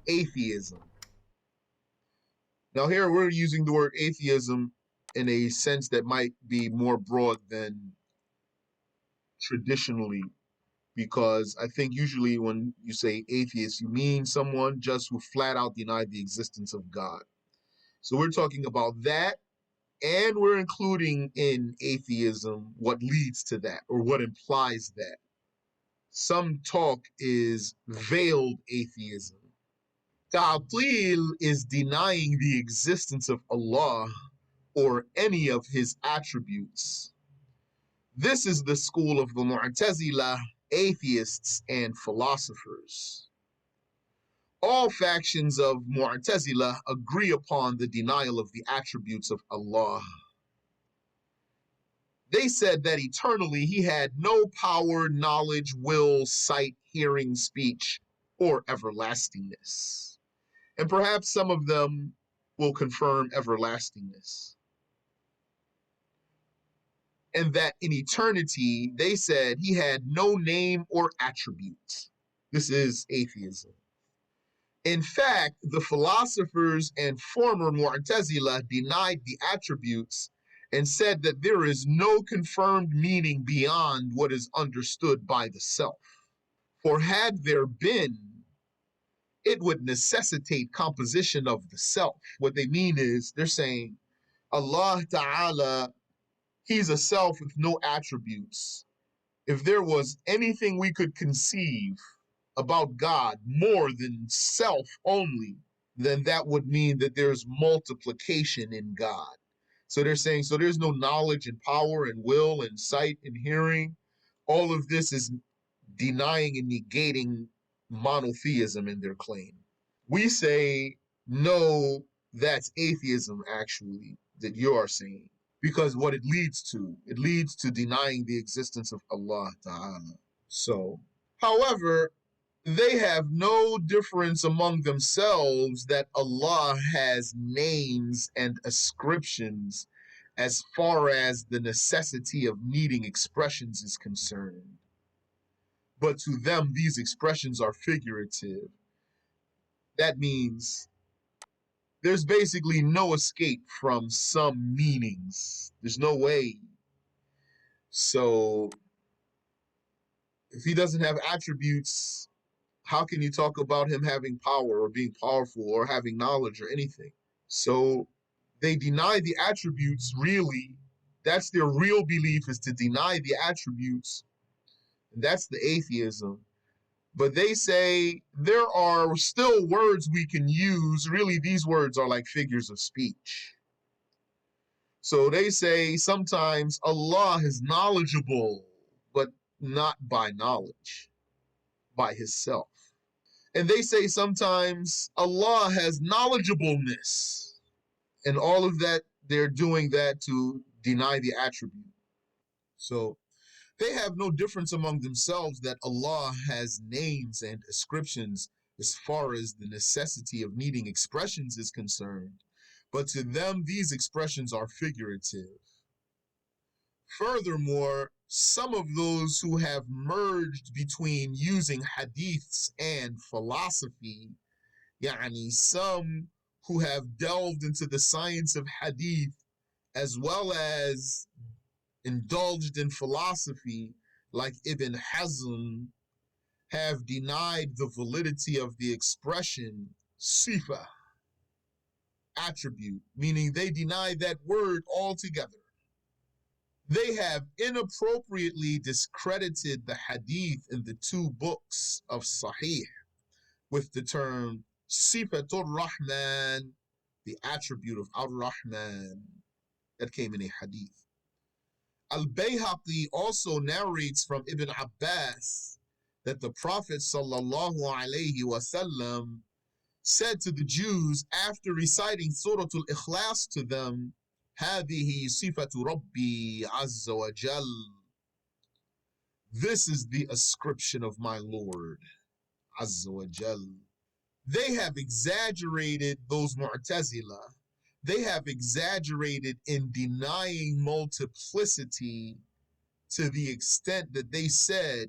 atheism. Now, here we're using the word atheism in a sense that might be more broad than traditionally, because I think usually when you say atheist, you mean someone just who flat out denied the existence of God. So we're talking about that, and we're including in atheism what leads to that or what implies that. Some talk is veiled atheism. Ta'til is denying the existence of Allah or any of his attributes. This is the school of the Mu'tazila, atheists, and philosophers. All factions of Mu'tazila agree upon the denial of the attributes of Allah. They said that eternally he had no power, knowledge, will, sight, hearing, speech, or everlastingness. And perhaps some of them will confirm everlastingness. And that in eternity, they said he had no name or attributes. This is atheism. In fact, the philosophers and former Mu'tazila denied the attributes and said that there is no confirmed meaning beyond what is understood by the self. For had there been, it would necessitate composition of the self. What they mean is they're saying Allah Ta'ala, he's a self with no attributes. If there was anything we could conceive about God more than self only, then that would mean that there's multiplication in God. So they're saying, so there's no knowledge and power and will and sight and hearing. All of this is denying and negating monotheism in their claim. We say, no, that's atheism, actually, that you are saying. Because what it leads to denying the existence of Allah Ta'ala. So, however, they have no difference among themselves that Allah has names and ascriptions as far as the necessity of needing expressions is concerned. But to them, these expressions are figurative. That means there's basically no escape from some meanings. There's no way. So, if he doesn't have attributes, how can you talk about him having power or being powerful or having knowledge or anything? So they deny the attributes, really. That's their real belief, is to deny the attributes. And that's the atheism. But they say there are still words we can use. Really, these words are like figures of speech. So they say sometimes Allah is knowledgeable, but not by knowledge, by his self. And they say sometimes Allah has knowledgeableness. And all of that, they're doing that to deny the attribute. So they have no difference among themselves that Allah has names and ascriptions as far as the necessity of needing expressions is concerned. But to them, these expressions are figurative. Furthermore, some of those who have merged between using hadiths and philosophy, yani some who have delved into the science of hadith as well as indulged in philosophy, like Ibn Hazm, have denied the validity of the expression sifa, attribute, meaning they deny that word altogether. They have inappropriately discredited the hadith in the two books of Sahih with the term Sifatul Rahman, the attribute of Ar-Rahman, that came in a hadith. Al-Bayhaqi also narrates from Ibn Abbas that the Prophet sallallahu alaihi wasallam said to the Jews after reciting Surah Al-Ikhlas to them, هذه صفة ربي عز وجل. This is the ascription of my Lord, Azza wa Jal. They have exaggerated, those Mu'tazila, they have exaggerated in denying multiplicity to the extent that they said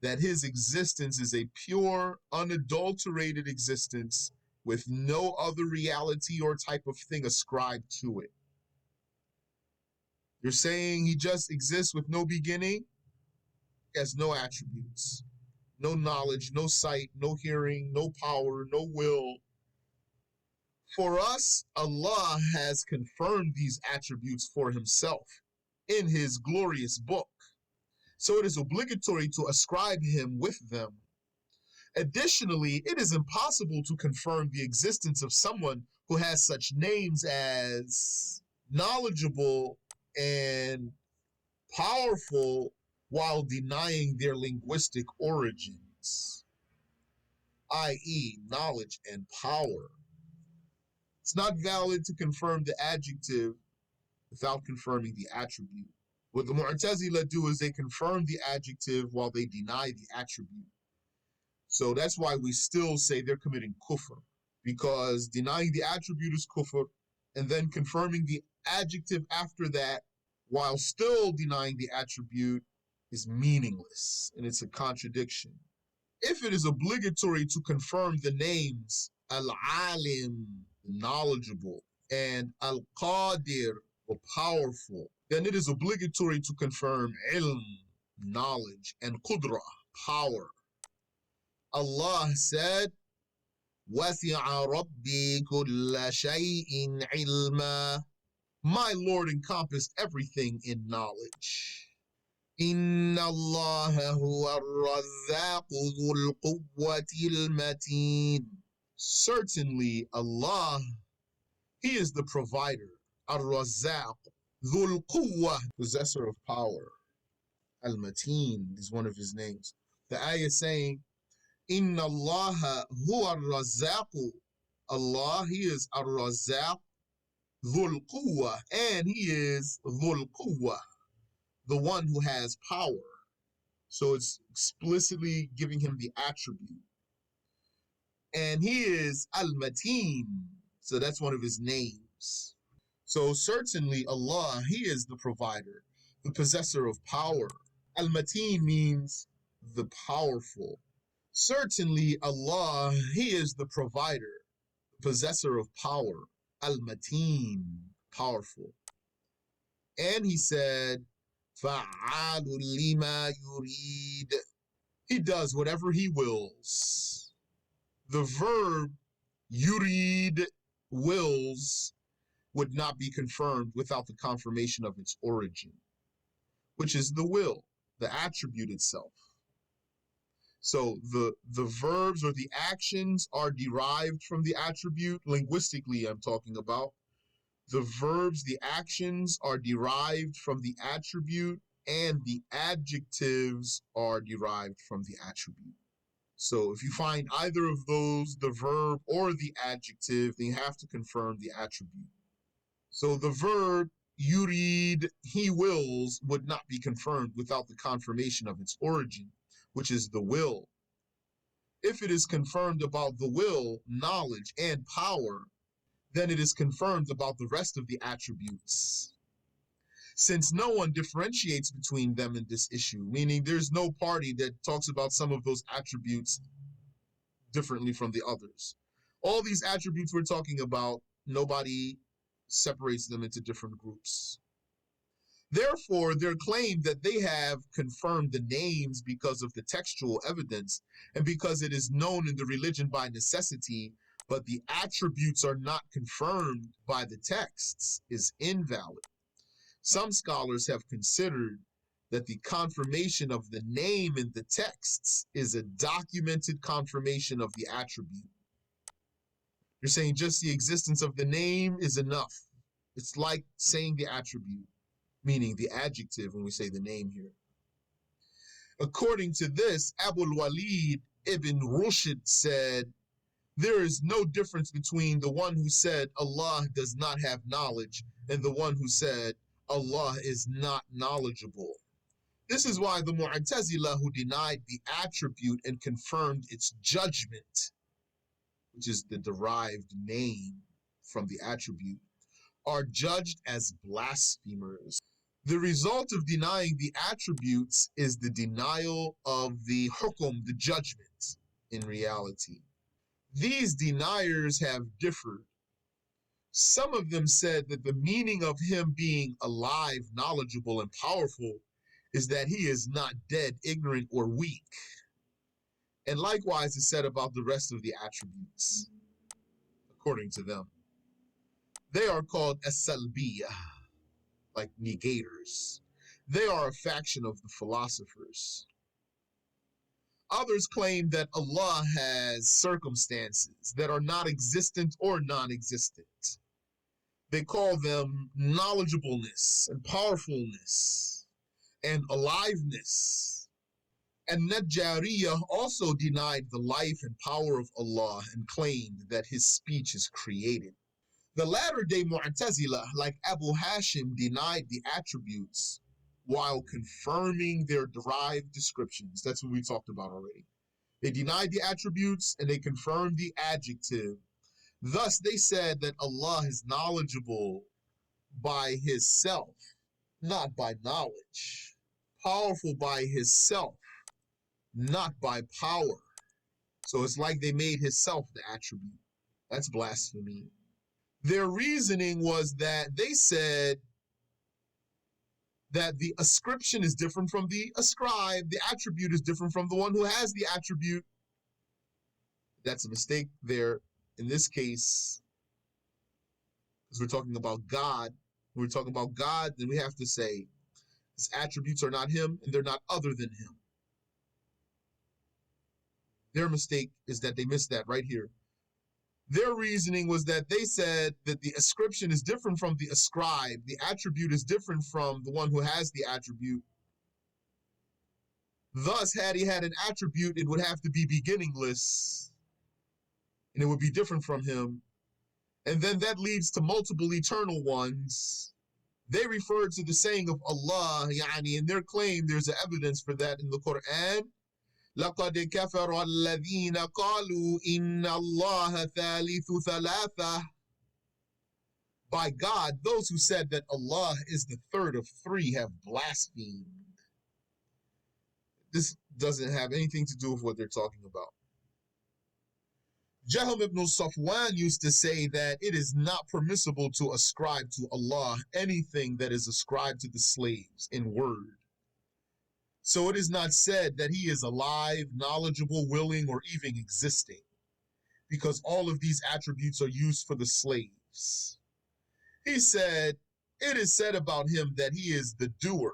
that his existence is a pure, unadulterated existence with no other reality or type of thing ascribed to it. You're saying he just exists with no beginning, has no attributes, no knowledge, no sight, no hearing, no power, no will. For us, Allah has confirmed these attributes for himself in his glorious book. So it is obligatory to ascribe him with them. Additionally, it is impossible to confirm the existence of someone who has such names as knowledgeable and powerful while denying their linguistic origins, i.e., knowledge and power. It's not valid to confirm the adjective without confirming the attribute. What the Mu'tazila do is they confirm the adjective while they deny the attribute. So that's why we still say they're committing kufr, because denying the attribute is kufr, and then confirming the adjective after that while still denying the attribute is meaningless, and it's a contradiction. If it is obligatory to confirm the names Al-Alim, knowledgeable, and Al-Qadir, or powerful, then it is obligatory to confirm Ilm, knowledge, and Qudra, power. Allah said, وَسِعَ رَبِّي كُلَّ شَيْءٍ عِلْمًا. My Lord encompassed everything in knowledge. إِنَّ اللَّهَ هُوَ الرَّزَّاقُ ذُو الْقُوَّةِ الْمَتِينُ. Certainly Allah, he is the provider. Ar-Razzaq, ذُو الْقُوَّةِ, possessor of power. Al-Mateen is one of his names. The ayah is saying, Inna Allah huwa ar-Razzaq. Allah, he is ar-Razzaq, dhul quwwah, and he is dhul quwwah, the one who has power. So it's explicitly giving him the attribute. And he is al-Mateen, so that's one of his names. So certainly Allah, he is the provider, the possessor of power. Al-Mateen means the powerful. Certainly Allah, he is the provider, possessor of power, al-Mateen, powerful. And he said, فَعَالٌ لِمَا يُرِيدُ. He does whatever he wills. The verb yurid, wills, would not be confirmed without the confirmation of its origin, which is the will, the attribute itself. So the verbs or the actions are derived from the attribute. Linguistically, I'm talking about. The verbs, the actions are derived from the attribute, and the adjectives are derived from the attribute. So if you find either of those, the verb or the adjective, then you have to confirm the attribute. So the verb, yurid, he wills, would not be confirmed without the confirmation of its origin, which is the will. If it is confirmed about the will, knowledge, and power, then it is confirmed about the rest of the attributes. Since no one differentiates between them in this issue, meaning there's no party that talks about some of those attributes differently from the others. All these attributes we're talking about, nobody separates them into different groups. Therefore, their claim that they have confirmed the names because of the textual evidence and because it is known in the religion by necessity, but the attributes are not confirmed by the texts, is invalid. Some scholars have considered that the confirmation of the name in the texts is a documented confirmation of the attribute. You're saying just the existence of the name is enough. It's like saying the attribute, meaning the adjective when we say the name here. According to this, Abul Walid ibn Rushd said, there is no difference between the one who said Allah does not have knowledge and the one who said Allah is not knowledgeable. This is why the Mu'tazila, who denied the attribute and confirmed its judgment, which is the derived name from the attribute, are judged as blasphemers. The result of denying the attributes is the denial of the hukum, the judgment, in reality. These deniers have differed. Some of them said that the meaning of him being alive, knowledgeable, and powerful is that he is not dead, ignorant, or weak. And likewise is said about the rest of the attributes, according to them. They are called as-salbiyah, like negators. They are a faction of the philosophers. Others claim that Allah has circumstances that are not existent or non-existent. They call them knowledgeableness and powerfulness and aliveness. And Najjariyah also denied the life and power of Allah and claimed that his speech is created. The latter-day Mu'tazila, like Abu Hashim, denied the attributes while confirming their derived descriptions. That's what we talked about already. They denied the attributes and they confirmed the adjective. Thus, they said that Allah is knowledgeable by his self, not by knowledge. Powerful by his self, not by power. So it's like they made his self the attribute. That's blasphemy. Their reasoning was that they said that the ascription is different from the ascribed, the attribute is different from the one who has the attribute. That's a mistake there. In this case, because we're talking about God, when we're talking about God, then we have to say his attributes are not him and they're not other than him. Their mistake is that they missed that right here. Their reasoning was that they said that the ascription is different from the ascribed. The attribute is different from the one who has the attribute. Thus, had he had an attribute, it would have to be beginningless, and it would be different from him. And then that leads to multiple eternal ones. They referred to the saying of Allah, in their claim, there's evidence for that in the Quran. لقد كفر الذين قالوا إن الله ثالث ثلاثة. By God, those who said that Allah is the third of three have blasphemed. This doesn't have anything to do with what they're talking about. Jahm ibn Safwan used to say that it is not permissible to ascribe to Allah anything that is ascribed to the slaves in word. So it is not said that he is alive, knowledgeable, willing, or even existing, because all of these attributes are used for the slaves. He said, it is said about him that he is the doer,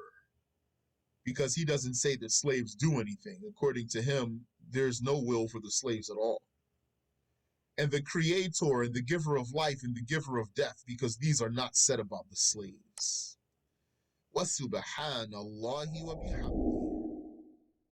because he doesn't say that slaves do anything. According to him, there's no will for the slaves at all. And the creator and the giver of life and the giver of death, because these are not said about the slaves. وَسُبْحَانَ اللَّهِ وَبِحَمْدِهِ.